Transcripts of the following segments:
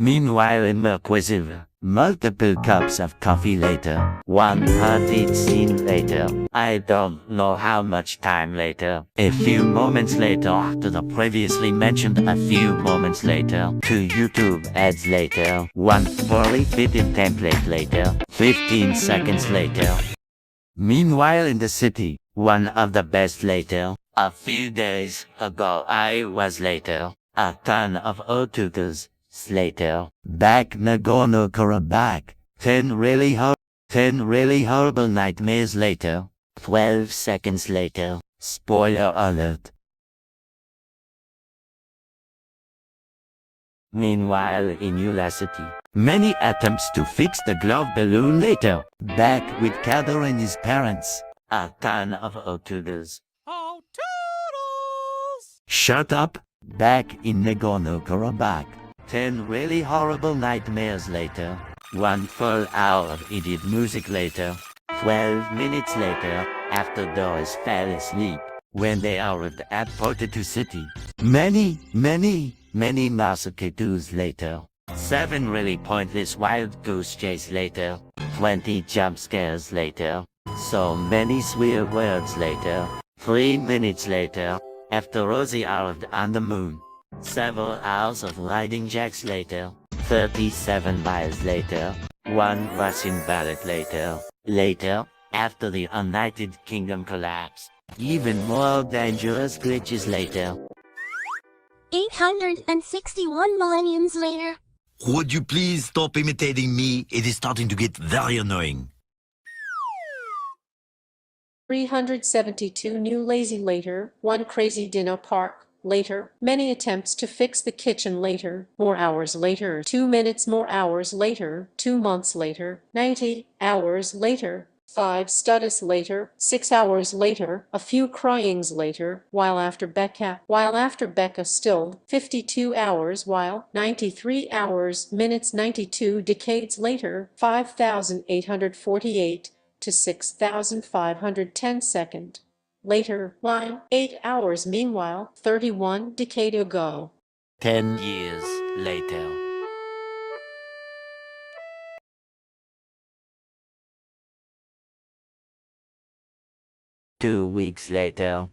Meanwhile in Merquisive, multiple cups of coffee later, one heartbeat scene later, I don't know how much time later, a few moments later to the previously mentioned a few moments later, two YouTube ads later, one poorly fitted template later, 15 seconds later. Meanwhile in the city, one of the best later, a few days ago I was later, a ton of old tutors. Later, back Nagorno-Karabakh, 10 really horrible nightmares later, 12 seconds later, spoiler alert. Meanwhile in Ulacity, many attempts to fix the glove balloon later, back with Kader and his parents, a ton of tutors. Shut up, back in Nagorno-Karabakh. 10 really horrible nightmares later, 1 full hour of idiot music later, 12 minutes later, after those fell asleep, when they arrived at Potato City. Many massacres later, 7 really pointless wild goose chase later, 20 jump scares later, so many swear words later, 3 minutes later, after Rosie arrived on the moon. Several hours of riding jacks later, 37 miles later, 1 Russian ballot later, after the United Kingdom collapsed, even more dangerous glitches later. 861 millenniums later. Would you please stop imitating me? It is starting to get very annoying. 372 new lazy later, 1 crazy dinner park. Later, many attempts to fix the kitchen later, more hours later, 2 minutes more hours later, 2 months later, 90 hours later, 5 studies later, 6 hours later, a few cryings later, while after Becca still, 52 hours while, 93 hours, minutes 92 decades later, 5,848 to 6,510 second. Later, line, 8 hours meanwhile, 31 decade ago. 10 years later. Two weeks later.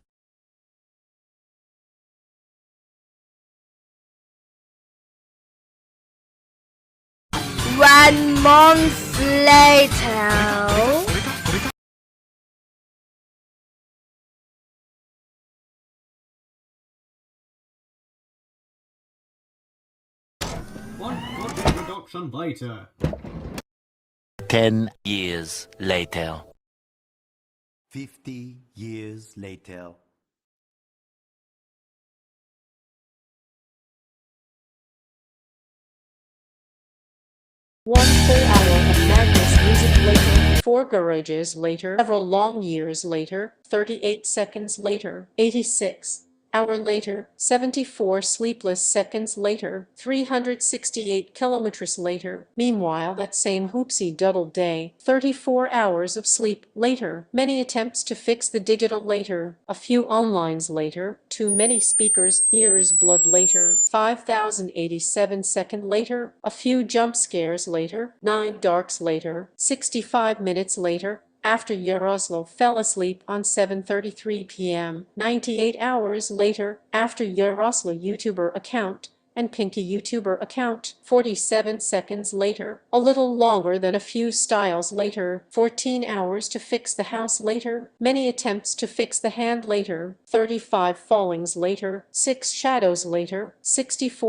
1 month later. One production later. 10 years later. 50 years later. 1 full hour of madness music later, 4 garages later, several long years later, 38 seconds later, 86 hour later, 74 sleepless seconds later, 368 kilometers later. Meanwhile, that same hoopsie doodle day, 34 hours of sleep later, many attempts to fix the digital later, a few onlines later, too many speakers, ears, blood later, 5,087 second later, a few jump scares later, 9 darks later, 65 minutes later, after Yaroslav fell asleep on 7:33 p.m., 98 hours later, after Yaroslav YouTuber account and Pinky YouTuber account, 47 seconds later, a little longer than a few styles later, 14 hours to fix the house later, many attempts to fix the hand later, 35 fallings later, 6 shadows later, 64